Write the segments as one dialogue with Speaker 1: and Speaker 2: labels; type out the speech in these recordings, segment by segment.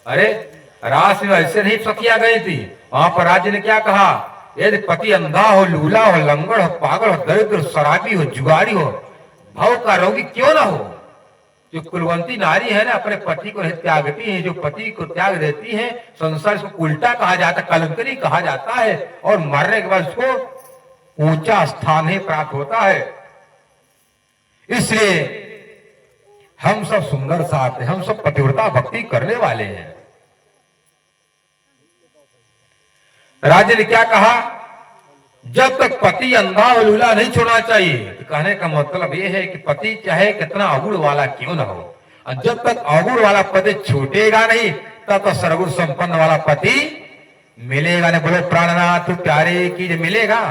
Speaker 1: अरे रास में ऐसे नहीं सखिया गई थी। वहां पर राज्य ने क्या कहा, यदि पति अंधा हो, लूला हो, लंगड़ हो, पागल हो, दरिद्र, शराबी हो, जुगाड़ी हो, भाव का रोगी क्यों ना हो, जो कुलवंती नारी है ना, अपने पति को त्यागती है, जो पति को त्याग देती है, संसार इसको उल्टा कहा जाता है, कलंकरी कहा जाता है, और मरने के बाद उसको ऊंचा स्थान ही प्राप्त होता है। इसलिए हम सब सुंदर साथ हैं, हम सब पतिव्रता भक्ति करने वाले हैं। राजा ने क्या कहा, जब तक पति अंधा और लूला नहीं छोड़ना चाहिए। तो कहने का मतलब यह है कि पति चाहे कितना अगुड़ वाला क्यों ना हो, और जब तक अगुड़ वाला पति छूटेगा नहीं, तब तो सर्वगुण संपन्न वाला पति मिलेगा नहीं। बोले प्राणनाथ प्यारे की जो मिलेगा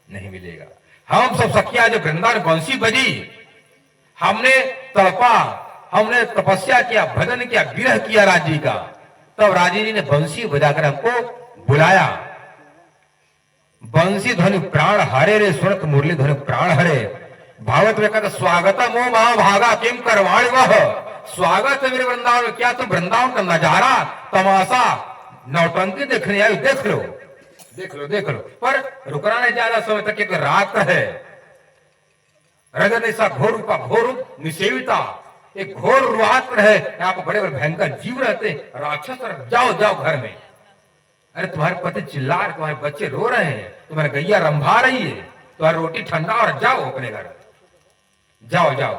Speaker 1: नहीं मिलेगा। हम सब सखिया जो वृंदावन बंसी बजी, हमने तड़पा, हमने तपस्या किया, भजन किया, विरह किया राजी का, तब राजी जी ने बंसी बजाकर हमको बुलाया। बंसी ध्वनि प्राण हरे रे, सुरत मुरली ध्वनि प्राण हरे। भागवत में कहते स्वागतम ओ महाभागा किम करवाण वह, स्वागत है मेरे वृंदावन में, क्या तुम वृंदावन का नजारा तमाशा नौटंकी देखने आए, देख लो देख लो देख लो, पर रुकना नहीं ज्यादा समय तक, क्योंकि रात है। रजत ऐसा घोर रूपा, घोर रूप निसेविता, एक घोर रात्र है, यहाँ पर बड़े बड़े भयंकर जीव रहते, राक्षस, जाओ जाओ घर में। अरे तुम्हारे पति चिल्ला रहे, तुम्हारे बच्चे रो रहे हैं, तुम्हारी गैया रंभा रही है, तुम्हारी रोटी ठंडा, और जाओ अपने घर, जाओ जाओ।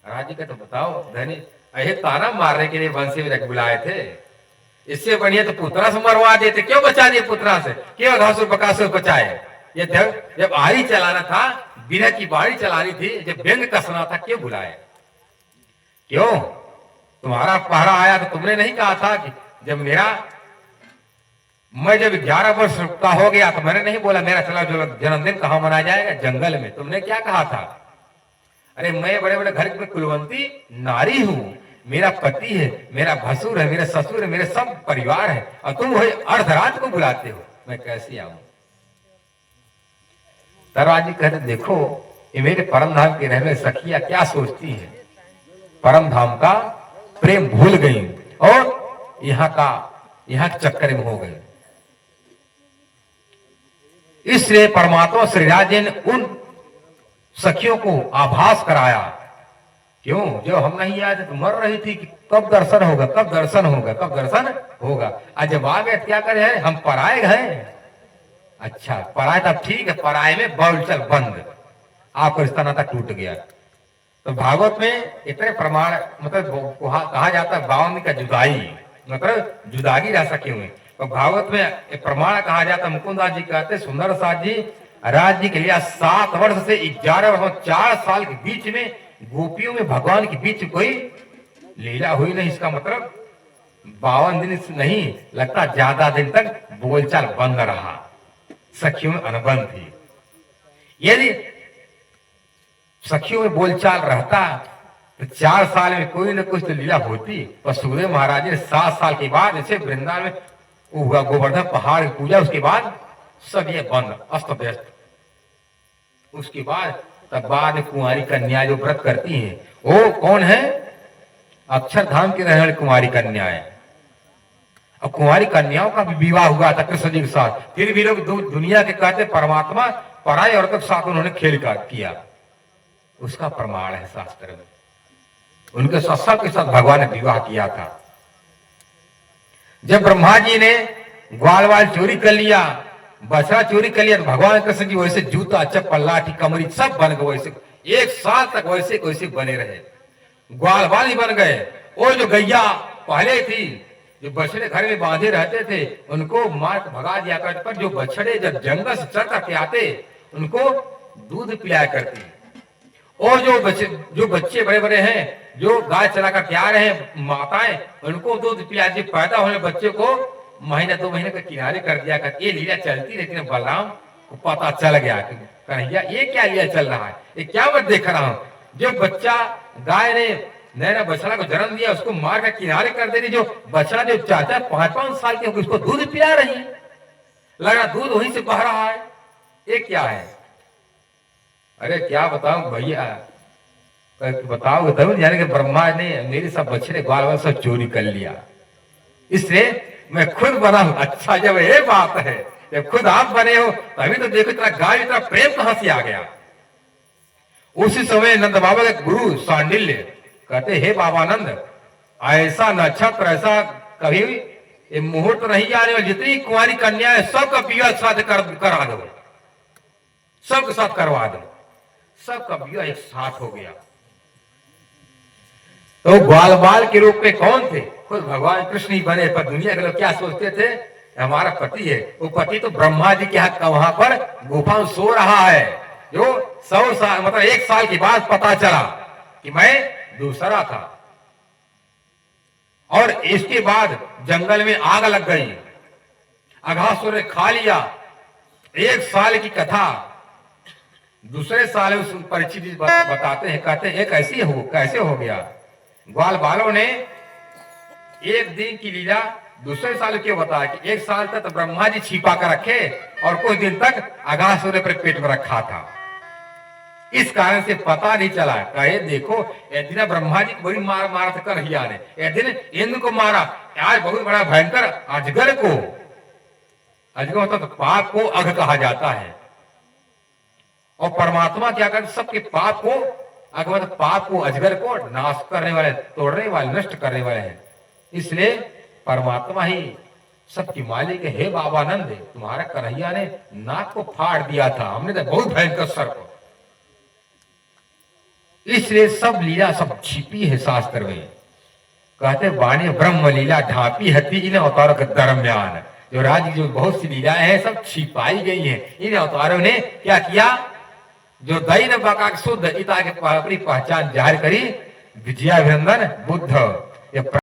Speaker 1: राजी का तो बताओ धनी, अहे ताना मारने के लिए बंसी में बुलाए थे, इससे बढ़िया तो पुत्रा से मरवा देते, क्यों बचा दिए पुत्रा से, क्यों घासुर बकासुर बचाए। ये जब आरी चलाना था, बिना की बाड़ी चलानी थी, जब व्यंग कसना था, क्यों बुलाए, क्यों? तुम्हारा पहरा आया तो तुमने नहीं कहा था कि जब मैं जब 11 वर्ष का हो गया तो मैंने नहीं बोला मेरा चला जो जन्मदिन कहां मनाया जाएगा, जंगल में। तुमने क्या कहा था, अरे मैं बड़े बड़े घर में कुलवंती नारी हूं, मेरा पति है, मेरा भसुर है, मेरे ससुर है, मेरे सब परिवार है, और तुम वही अर्धरात को बुलाते हो, मैं कैसे आऊं। दरवाजी कहते देखो ये मेरे परम धाम के रहने सखिया क्या सोचती है, परम धाम का प्रेम भूल गई और यहाँ के चक्कर में हो गई। इसलिए परमात्मा श्रीराज ने उन सखियों को आभास कराया, क्यों जो हम नहीं आए थे तो मर रही थी कि कब दर्शन होगा, कब दर्शन होगा, कब दर्शन होगा। आज जब आ गए क्या करे हैं, हम पराए गए। अच्छा पराए तब ठीक है, पराए में बोलचाल बंद, आपका रिश्ता नाता टूट गया। तो भागवत में इतने प्रमाण, मतलब कहा जाता है 52 का जुदाई, मतलब जुदागी रह सके हुए। तो भागवत में एक प्रमाण कहा जाता है, मुकुंदास जी कहते सुंदर साथ जी राज्य के लिए 7 वर्ष से 11 वर्ष 4 साल के बीच में गोपियों में भगवान के बीच कोई लीला हुई नहीं। इसका मतलब 52 दिन नहीं लगता, ज्यादा दिन तक बोलचाल बंद रहा, सखियों में अनबन थी। यदि सखियों में बोलचाल रहता तो 4 साल में कोई न कुछ तो लीला होती। पर सूर्य महाराज ने 7 साल के बाद जैसे वृंदावन में हुआ गोवर्धन पहाड़ की पूजा, उसके बाद सब ये बंद अस्त व्यस्त। उसके बाद तब बाद कुंवारी कन्या जो व्रत करती है, वो कौन है, अक्षरधाम की रहने वाली कुमारी कन्या है। अब कुंवारी कन्याओं का भी विवाह हुआ था कृष्ण जी के साथ, फिर भी लोग दुनिया के कहते परमात्मा पराई औरतों के साथ उन्होंने खेल किया, उसका प्रमाण है शास्त्र में। उनके सत्संग के साथ भगवान ने विवाह किया था। जब ब्रह्मा जी ने ग्वाल वाल चोरी कर लिया, बछड़ा चोरी कर लिया, तो भगवान कृष्ण जी वैसे जूता चप्पल लाठी कमरी सब बन गए, वैसे 1 साल तक वैसे वैसे बने रहे, ग्वाल वाल ही बन गए। और जो गैया पहले थी, जो बछड़े घर में बांधे रहते थे, उनको मार भगा दिया करते, पर जो बछड़े जब जंगल से चल करके आते उनको दूध पिलाया करती। और जो बच्चे बड़े बड़े हैं, जो गाय चला कर आ रहे हैं माताएं, उनको दूध पिलाती। पैदा होने बच्चे को महीना 2 महीने का किनारे कर दिया कर। ये लीला चलती, लेकिन बलराम को पता चल गया कि कन्हैया ये क्या लीला चल रहा है, ये क्या मैं देख रहा हूं। जो बच्चा गाय ने नया बछड़ा को जन्म दिया, उसको मार कर किनारे कर दे रही, जो बछड़ा जो 4-5 साल के उसको दूध पिला रही है, लगा दूध वहीं से बह रहा है, ये क्या है। अरे क्या बताऊं भैया, बताओगे तभी जाने कि ब्रह्मा ने मेरे सब बछड़े ग्वाल वाल सब चोरी कर लिया, इसलिए मैं खुद बना हूं। अच्छा, जब ये बात है, जब खुद आप बने हो तभी तो देखो इतना गाय इतना प्रेम कहां से आ गया। उसी समय नंद बाबा के गुरु सांडिल्य कहते, हे बाबानंद, ऐसा नक्षत्र ऐसा कभी ये मुहूर्त नहीं आने वाली, जितनी कुंवारी कन्या है सबका विवाह साथ करा दो, सबके साथ करवा दो। सबका विवाह एक साथ हो गया। तो ग्वाल बाल के रूप में कौन थे? खुद भगवान कृष्ण ही बने। पर दुनिया के लोग क्या सोचते थे, हमारा पति है, वो पति तो ब्रह्मा जी के हाथ वहां पर गुफा में सो रहा है, जो 100 साल मतलब 1 साल के बाद पता चला कि मैं दूसरा था। और इसके बाद जंगल में आग लग गई, अघासुर ने खा लिया। 1 साल की कथा दूसरे साल उस परीक्षित जी बताते हैं, कहते हैं कैसे हो गया। ग्वाल बालों ने एक दिन की लीला दूसरे साल क्यों बताया कि 1 साल तक ब्रह्मा जी छिपा कर रखे और कुछ दिन तक अघासुर ने पेट में रखा था, इस कारण से पता नहीं चला। कहे देखो, एक दिन ब्रह्मा जी को बड़ी मारा था कन्हैया ने, एक दिन इंद्र को मारा, आज बहुत बड़ा भयंकर अजगर को, अजगर मतलब तो पाप को अघ कहा जाता है। और परमात्मा क्या करते, सबके पाप को अगर पाप को अजगर को नाश करने वाले, तोड़ने वाले, नष्ट करने वाले हैं। इसलिए परमात्मा ही सबकी मालिक है। हे बाबानंद, तुम्हारा कन्हैया ने नाक को फाड़ दिया था, हमने तो बहुत भयंकर सर्प, इसलिए सब लीला सब छिपी है शास्त्र में। कहते वाणी ब्रह्म लीला ढांपी हती इन अवतारों के दरम्यान। जो राज्य जो बहुत सी लीलाएं हैं सब छिपाई गई हैं। इन अवतारों ने क्या किया, जो दैन बका शुद्ध इता के अपनी पहचान जाहिर करी। विजयाभिनंदन बुद्ध।